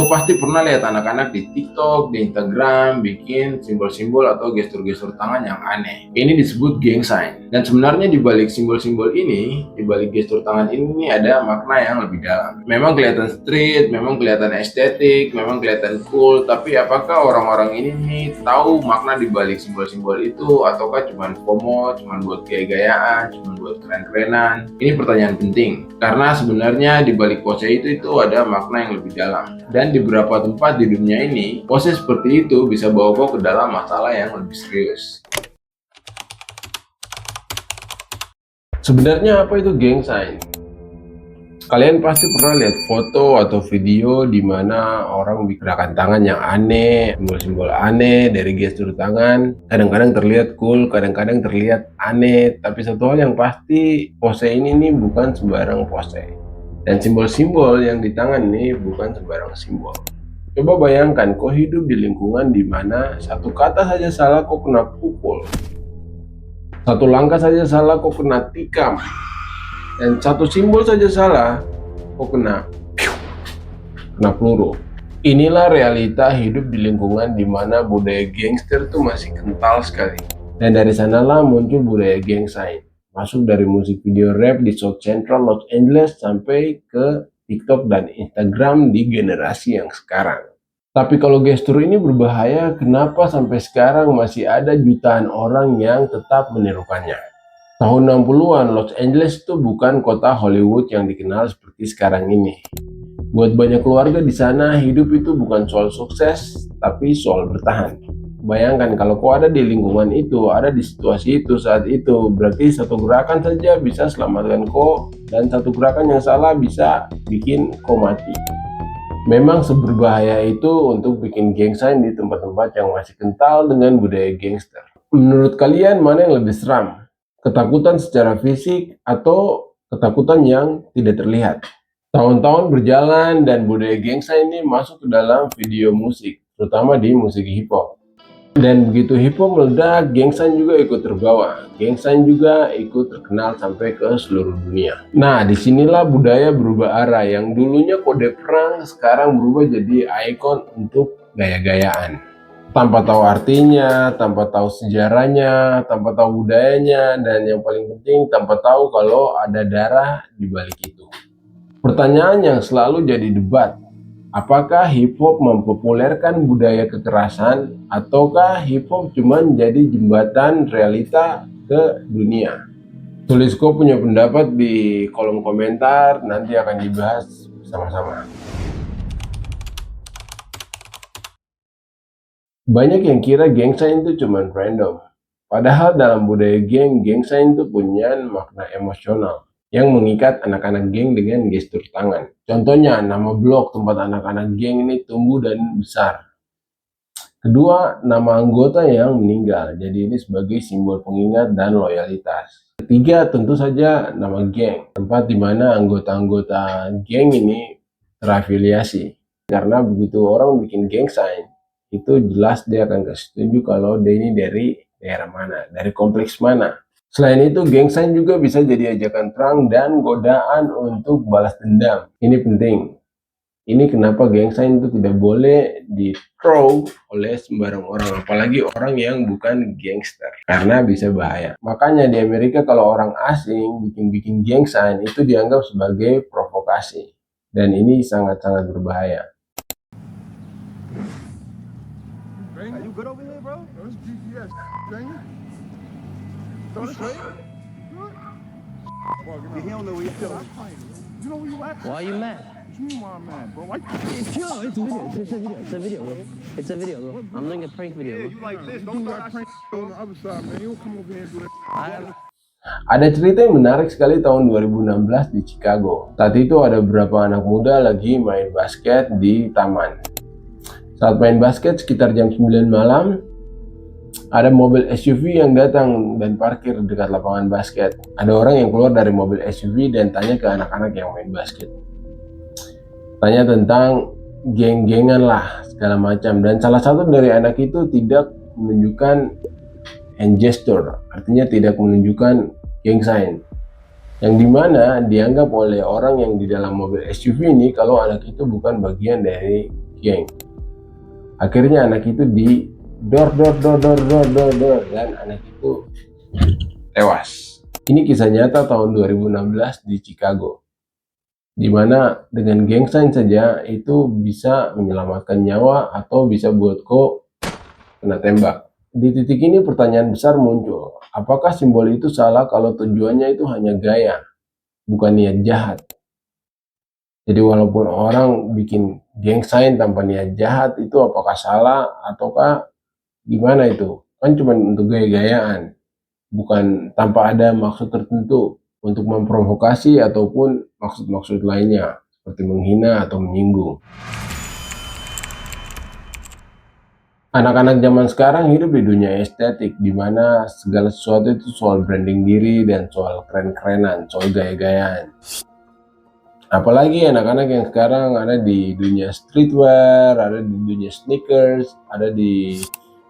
Kau pasti pernah lihat anak-anak di TikTok, di Instagram, bikin simbol-simbol atau gestur-gestur tangan yang aneh. Ini disebut gang sign. Dan sebenarnya di balik simbol-simbol ini, di balik gestur tangan ini ada makna yang lebih dalam. Memang kelihatan street, memang kelihatan estetik, memang kelihatan cool, tapi apakah orang-orang ini nih tahu makna di balik simbol-simbol itu, ataukah cuma FOMO, cuma buat gaya-gayaan, cuma buat keren-kerenan? Ini pertanyaan penting, karena sebenarnya di balik pose itu ada makna yang lebih dalam. Dan di beberapa tempat di dunia ini, pose seperti itu bisa bawa kau ke dalam masalah yang lebih serius. Sebenarnya apa itu gang sign? Kalian pasti pernah lihat foto atau video di mana orang gerakan tangan yang aneh, simbol-simbol aneh dari gestur tangan. Kadang-kadang terlihat cool, kadang-kadang terlihat aneh. Tapi satu hal yang pasti, pose ini nih bukan sembarang pose. Dan simbol-simbol yang di tangan ini bukan sembarang simbol. Coba bayangkan kau hidup di lingkungan di mana satu kata saja salah kau kena pukul, satu langkah saja salah kau kena tikam, dan satu simbol saja salah kau kena peluru. Inilah realita hidup di lingkungan di mana budaya gangster itu masih kental sekali. Dan dari sanalah muncul budaya gang sign. Masuk dari musik video rap di South Central Los Angeles sampai ke TikTok dan Instagram di generasi yang sekarang. Tapi kalau gestur ini berbahaya, kenapa sampai sekarang masih ada jutaan orang yang tetap menirukannya? Tahun 60-an, Los Angeles itu bukan kota Hollywood yang dikenal seperti sekarang ini. Buat banyak keluarga di sana, hidup itu bukan soal sukses, tapi soal bertahan. Bayangkan kalau kau ada di lingkungan itu, ada di situasi itu saat itu, berarti satu gerakan saja bisa selamatkan kau, dan satu gerakan yang salah bisa bikin kau mati. Memang seberbahaya itu untuk bikin gang sign di tempat-tempat yang masih kental dengan budaya gangster. Menurut kalian mana yang lebih seram? Ketakutan secara fisik atau ketakutan yang tidak terlihat? Tahun-tahun berjalan dan budaya gang sign ini masuk ke dalam video musik, terutama di musik hip hop. Dan begitu hip hop meledak, gang sign juga ikut terbawa. Gang sign juga ikut terkenal sampai ke seluruh dunia. Nah, disinilah budaya berubah arah. Yang dulunya kode perang, sekarang berubah jadi ikon untuk gaya-gayaan. Tanpa tahu artinya, tanpa tahu sejarahnya, tanpa tahu budayanya, dan yang paling penting tanpa tahu kalau ada darah di balik itu. Pertanyaan yang selalu jadi debat, apakah hip hop mempopulerkan budaya kekerasan ataukah hip hop cuma jadi jembatan realita ke dunia? Tulis kau punya pendapat di kolom komentar, nanti akan dibahas bersama-sama. Banyak yang kira gang sign itu cuma random. Padahal dalam budaya gang sign itu punya makna emosional yang mengikat anak-anak geng dengan gestur tangan. Contohnya, nama blok tempat anak-anak geng ini tumbuh dan besar. Kedua, nama anggota yang meninggal. Jadi ini sebagai simbol pengingat dan loyalitas. Ketiga, tentu saja nama geng, tempat di mana anggota-anggota geng ini terafiliasi. Karena begitu orang bikin gang sign, itu jelas dia akan kasih tunjuk kalau dia ini dari daerah mana, dari kompleks mana. Selain itu, gang sign juga bisa jadi ajakan perang dan godaan untuk balas dendam. Ini penting. Ini kenapa gang sign itu tidak boleh di-throw oleh sembarang orang, apalagi orang yang bukan gangster, karena bisa bahaya. Makanya di Amerika kalau orang asing bikin gang sign itu dianggap sebagai provokasi. Dan ini sangat-sangat berbahaya. Are you good over here, bro? That's GPS, Daniel. Straight? He don't know where you're at. You know where you at? Why are you mad? What you mean why I'm mad, bro? Why It's a video, bro. It's a video, bro. I'm doing a prank video, Yeah, bro. you like this. Don't do start that prank on the other side, man. You don't come over here and do that. Ada cerita yang menarik sekali tahun 2016 di Chicago. Saat itu ada beberapa anak muda lagi main basket di taman. Saat main basket sekitar jam 9 malam, ada mobil SUV yang datang dan parkir dekat lapangan basket. Ada orang yang keluar dari mobil SUV dan tanya ke anak-anak yang main basket. Tanya tentang geng-gengan lah, segala macam. Dan salah satu dari anak itu tidak menunjukkan hand gesture, artinya tidak menunjukkan gang sign. Yang dimana dianggap oleh orang yang di dalam mobil SUV ini kalau anak itu bukan bagian dari geng. Akhirnya anak itu dor dan anak itu tewas. Ini kisah nyata tahun 2016 di Chicago, di mana dengan gang sign saja itu bisa menyelamatkan nyawa atau bisa buat kok kena tembak. Di titik ini pertanyaan besar muncul, apakah simbol itu salah kalau tujuannya itu hanya gaya, bukan niat jahat? Jadi walaupun orang bikin gang sign tanpa niat jahat, itu apakah salah ataukah gimana itu? Kan cuma untuk gaya-gayaan, bukan tanpa ada maksud tertentu untuk memprovokasi ataupun maksud-maksud lainnya seperti menghina atau menyinggung. Anak-anak zaman sekarang hidup di dunia estetik, di mana segala sesuatu itu soal branding diri dan soal keren-kerenan, soal gaya-gayaan. Apalagi anak-anak yang sekarang ada di dunia streetwear, ada di dunia sneakers, ada di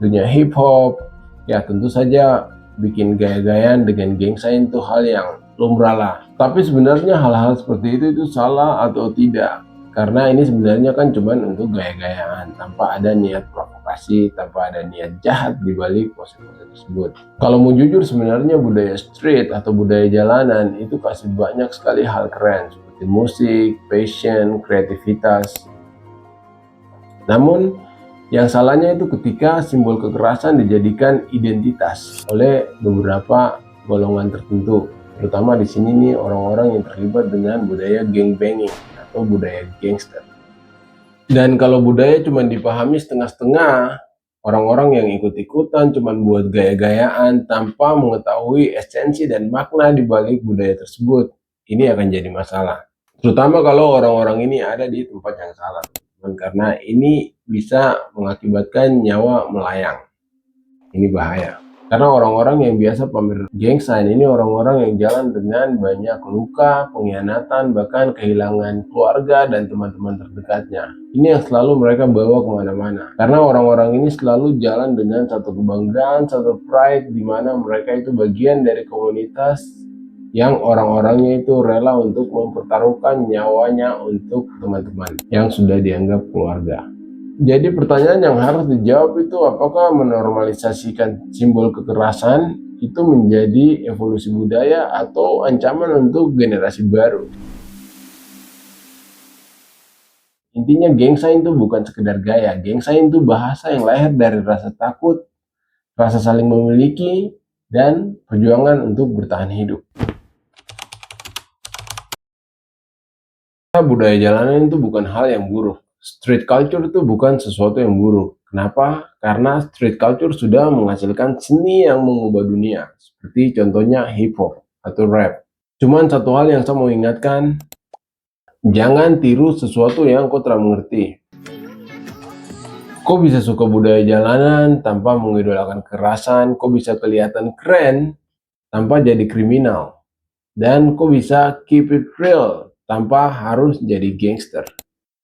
dunia hip hop, ya tentu saja bikin gaya-gayaan dengan gang sign itu hal yang lumrah lah. Tapi sebenarnya hal-hal seperti itu salah atau tidak? Karena ini sebenarnya kan cuman untuk gaya-gayaan, tanpa ada niat provokasi, tanpa ada niat jahat di balik pose-pose tersebut. Kalau mau jujur, sebenarnya budaya street atau budaya jalanan itu kasih banyak sekali hal keren seperti musik, fashion, kreativitas. Namun yang salahnya itu ketika simbol kekerasan dijadikan identitas oleh beberapa golongan tertentu, terutama di sini nih orang-orang yang terlibat dengan budaya gangbanging atau budaya gangster. Dan kalau budaya cuma dipahami setengah-setengah, orang-orang yang ikut-ikutan cuma buat gaya-gayaan tanpa mengetahui esensi dan makna di balik budaya tersebut, ini akan jadi masalah. Terutama kalau orang-orang ini ada di tempat yang salah, karena ini bisa mengakibatkan nyawa melayang. Ini bahaya. Karena orang-orang yang biasa pamer gang sign ini orang-orang yang jalan dengan banyak luka, pengkhianatan, bahkan kehilangan keluarga dan teman-teman terdekatnya. Ini yang selalu mereka bawa kemana-mana. Karena orang-orang ini selalu jalan dengan satu kebanggaan, satu pride, di mana mereka itu bagian dari komunitas yang orang-orangnya itu rela untuk mempertaruhkan nyawanya untuk teman-teman yang sudah dianggap keluarga. Jadi pertanyaan yang harus dijawab itu, apakah menormalisasikan simbol kekerasan itu menjadi evolusi budaya atau ancaman untuk generasi baru? Intinya gang sign itu bukan sekedar gaya, gang sign itu bahasa yang lahir dari rasa takut, rasa saling memiliki, dan perjuangan untuk bertahan hidup. Budaya jalanan itu bukan hal yang buruk. Street culture itu bukan sesuatu yang buruk. Kenapa? Karena street culture sudah menghasilkan seni yang mengubah dunia. Seperti contohnya hip hop atau rap. Cuman satu hal yang saya mau ingatkan, jangan tiru sesuatu yang kau tidak mengerti. Kau bisa suka budaya jalanan tanpa mengidolakan kekerasan. Kau bisa kelihatan keren tanpa jadi kriminal. Dan kau bisa keep it real tanpa harus jadi gangster.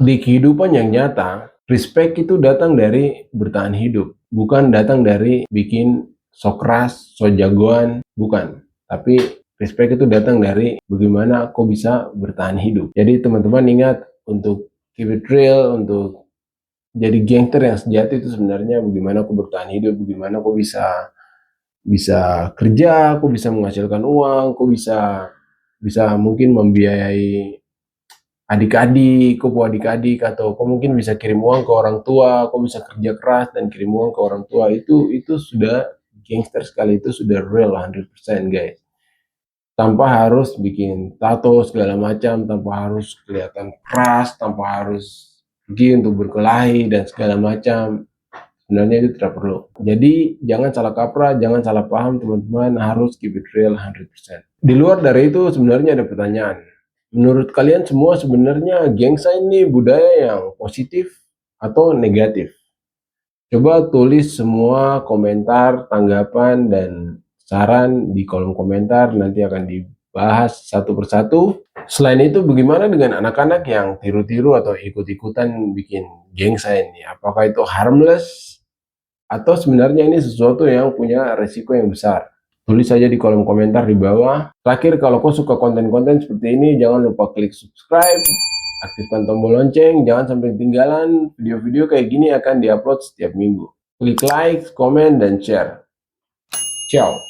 Di kehidupan yang nyata, respect itu datang dari bertahan hidup, bukan datang dari bikin sok keras, sok jagoan, bukan. Tapi respect itu datang dari bagaimana kau bisa bertahan hidup. Jadi teman-teman ingat, untuk keep it real, untuk jadi gangster yang sejati itu sebenarnya bagaimana kau bertahan hidup, bagaimana kau bisa kerja, kau bisa menghasilkan uang, kau bisa mungkin membiayai adik-adik, atau kau mungkin bisa kirim uang ke orang tua, kau bisa kerja keras dan kirim uang ke orang tua. Itu sudah gangster sekali, itu sudah real 100% guys. Tanpa harus bikin tato segala macam, tanpa harus kelihatan keras, tanpa harus pergi untuk berkelahi dan segala macam. Sebenarnya itu tidak perlu. Jadi jangan salah kaprah, jangan salah paham teman-teman, harus keep it real 100%. Di luar dari itu sebenarnya ada pertanyaan. Menurut kalian semua sebenarnya gang sign ini budaya yang positif atau negatif? Coba tulis semua komentar, tanggapan, dan saran di kolom komentar, nanti akan dibahas satu persatu. Selain itu, bagaimana dengan anak-anak yang tiru-tiru atau ikut-ikutan bikin gang sign? Apakah itu harmless? Atau sebenarnya ini sesuatu yang punya resiko yang besar? Tulis saja di kolom komentar di bawah. Terakhir, kalau kau suka konten-konten seperti ini, jangan lupa klik subscribe Aktifkan tombol lonceng, jangan sampai ketinggalan video-video kayak gini akan diupload setiap minggu. Klik like, komen, dan share. Ciao!